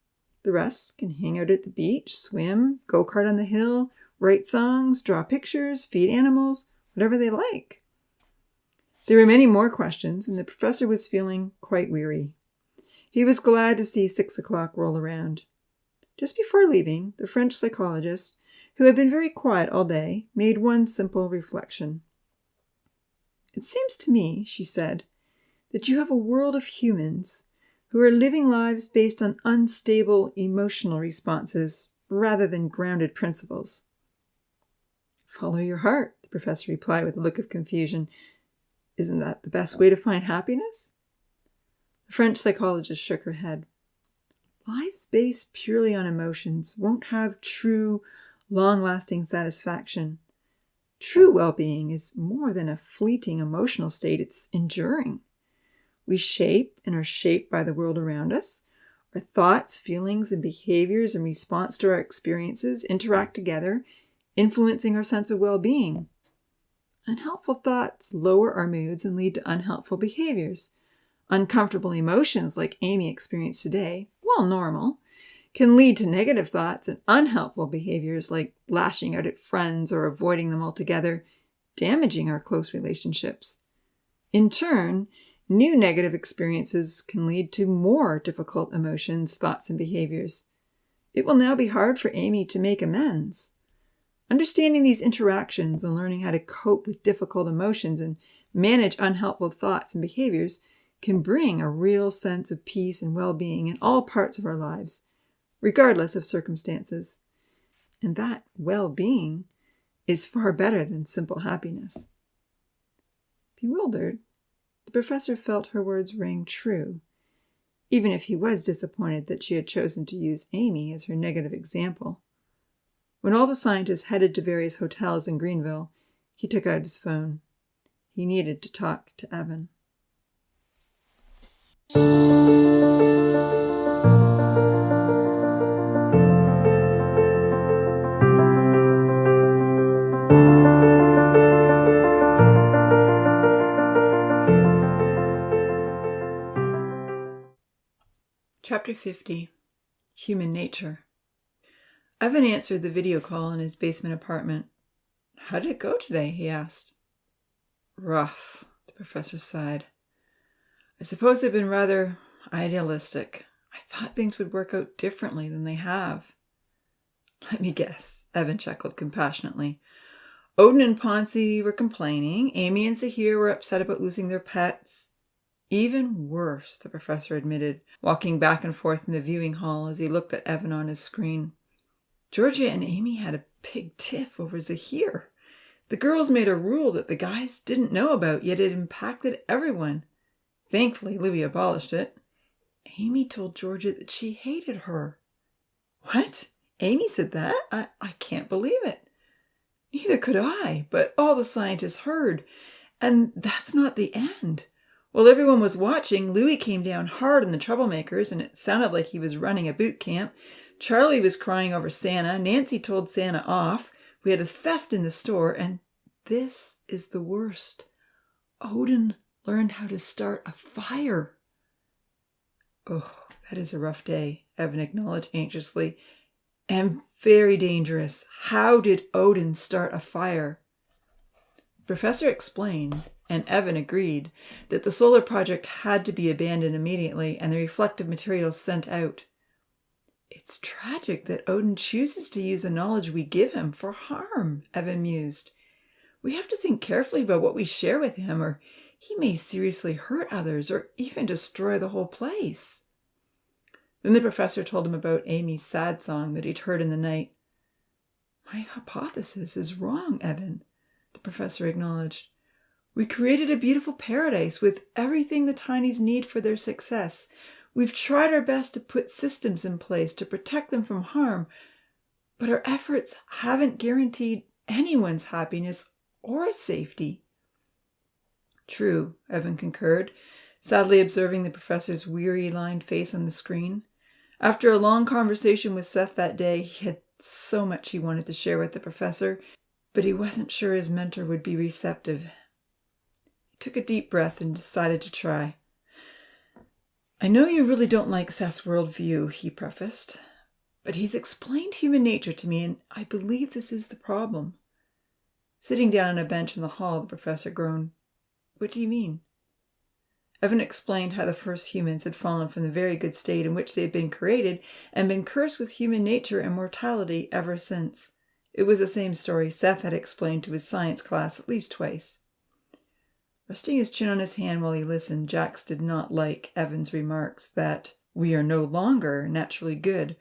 The rest can hang out at the beach, swim, go-kart on the hill, write songs, draw pictures, feed animals, whatever they like." There were many more questions, and the professor was feeling quite weary. He was glad to see 6 o'clock roll around. Just before leaving, the French psychologist, who had been very quiet all day, made one simple reflection. "It seems to me," she said, "that you have a world of humans who are living lives based on unstable emotional responses rather than grounded principles." "Follow your heart," the professor replied with a look of confusion. "Isn't that the best way to find happiness?" The French psychologist shook her head. "Lives based purely on emotions won't have true, long-lasting satisfaction. True well-being is more than a fleeting emotional state. It's enduring. We shape and are shaped by the world around us. Our thoughts, feelings, and behaviors in response to our experiences interact together, influencing our sense of well-being. Unhelpful thoughts lower our moods and lead to unhelpful behaviors. Uncomfortable emotions, like Amy experienced today, while normal, can lead to negative thoughts and unhelpful behaviors like lashing out at friends or avoiding them altogether, damaging our close relationships. In turn, new negative experiences can lead to more difficult emotions, thoughts, and behaviors. It will now be hard for Amy to make amends. Understanding these interactions and learning how to cope with difficult emotions and manage unhelpful thoughts and behaviors can bring a real sense of peace and well-being in all parts of our lives, regardless of circumstances. And that well-being is far better than simple happiness. Bewildered, the professor felt her words ring true, even if he was disappointed that she had chosen to use Amy as her negative example. When all the scientists headed to various hotels in Greenville, he took out his phone. He needed to talk to Evan. Chapter 50. Human Nature. Evan answered the video call in his basement apartment. "How did it go today?" he asked. "Rough," the professor sighed. "I suppose I've been rather idealistic. I thought things would work out differently than they have." "Let me guess," Evan chuckled compassionately. "Odin and Ponzi were complaining. Amy and Zahir were upset about losing their pets." "Even worse," the professor admitted, walking back and forth in the viewing hall as he looked at Evan on his screen. "Georgia and Amy had a big tiff over Zahir. The girls made a rule that the guys didn't know about, yet it impacted everyone. Thankfully, Louis abolished it. Amy told Georgia that she hated her." "What? Amy said that? I can't believe it." "Neither could I, but all the scientists heard. And that's not the end. While everyone was watching, Louis came down hard on the troublemakers, and it sounded like he was running a boot camp. Charlie was crying over Santa. Nancy told Santa off. We had a theft in the store, and this is the worst. Odin learned how to start a fire." "Oh, that is a rough day," Evan acknowledged anxiously. "And very dangerous. How did Odin start a fire?" The professor explained, and Evan agreed, that the solar project had to be abandoned immediately and the reflective materials sent out. "It's tragic that Odin chooses to use the knowledge we give him for harm," Evan mused. "We have to think carefully about what we share with him, or he may seriously hurt others or even destroy the whole place." Then the professor told him about Amy's sad song that he'd heard in the night. "My hypothesis is wrong, Evan," the professor acknowledged. "We created a beautiful paradise with everything the Tinies need for their success. We've tried our best to put systems in place to protect them from harm, but our efforts haven't guaranteed anyone's happiness or safety." "True," Evan concurred, sadly observing the professor's weary-lined face on the screen. After a long conversation with Seth that day, he had so much he wanted to share with the professor, but he wasn't sure his mentor would be receptive. He took a deep breath and decided to try. "I know you really don't like Seth's worldview," he prefaced, "but he's explained human nature to me, and I believe this is the problem." Sitting down on a bench in the hall, the professor groaned. "What do you mean?" Evan explained how the first humans had fallen from the very good state in which they had been created and been cursed with human nature and mortality ever since. It was the same story Seth had explained to his science class at least twice. Resting his chin on his hand while he listened, Jax did not like Evan's remarks that we are no longer naturally good.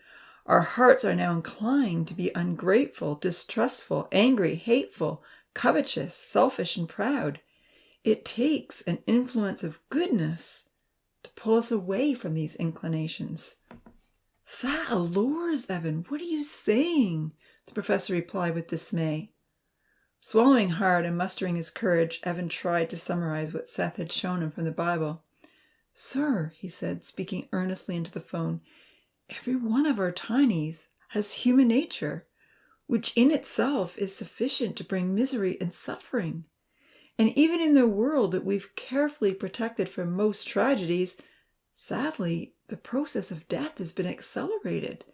Our hearts are now inclined to be ungrateful, distrustful, angry, hateful, covetous, selfish, and proud. It takes an influence of goodness to pull us away from these inclinations. "That allures, Evan. What are you saying?" the professor replied with dismay. Swallowing hard and mustering his courage, Evan tried to summarize what Seth had shown him from the Bible. "Sir," he said, speaking earnestly into the phone, "every one of our Tinies has human nature, which in itself is sufficient to bring misery and suffering. And even in the world that we've carefully protected from most tragedies, sadly, the process of death has been accelerated.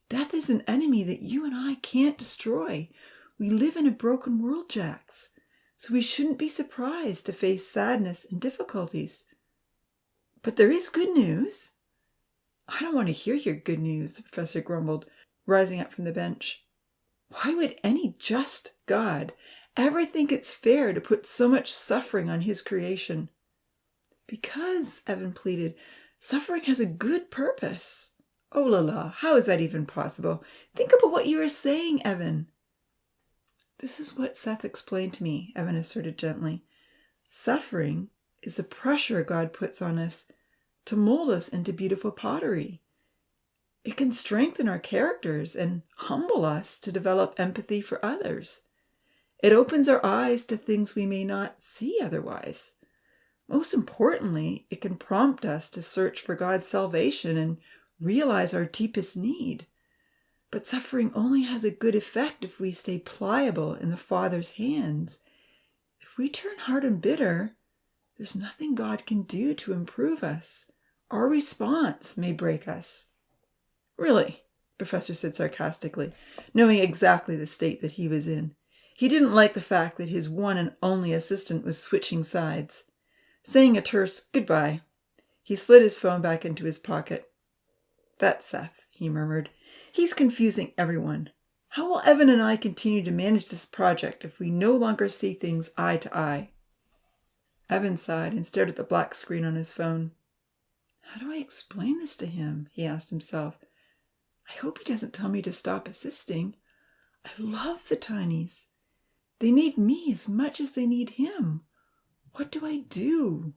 Death is an enemy that you and I can't destroy. We live in a broken world, Jax, so we shouldn't be surprised to face sadness and difficulties. But there is good news." "I don't want to hear your good news," the professor grumbled, rising up from the bench. "Why would any just God ever think it's fair to put so much suffering on his creation?" Because, Evan pleaded, suffering has a good purpose. Oh la la, how is that even possible? Think about what you are saying, Evan. This is what Seth explained to me, Evan asserted gently. Suffering is the pressure God puts on us to mold us into beautiful pottery. It can strengthen our characters and humble us to develop empathy for others. It opens our eyes to things we may not see otherwise. Most importantly, it can prompt us to search for God's salvation and realize our deepest need. But suffering only has a good effect if we stay pliable in the Father's hands. If we turn hard and bitter, there's nothing God can do to improve us. Our response may break us. Really, Professor said sarcastically, knowing exactly the state that he was in. He didn't like the fact that his one and only assistant was switching sides. Saying a terse goodbye, he slid his phone back into his pocket. That's Seth, he murmured. He's confusing everyone. How will Evan and I continue to manage this project if we no longer see things eye to eye? Evan sighed and stared at the black screen on his phone. How do I explain this to him? He asked himself. I hope he doesn't tell me to stop assisting. I love the Tinies. They need me as much as they need him. What do I do?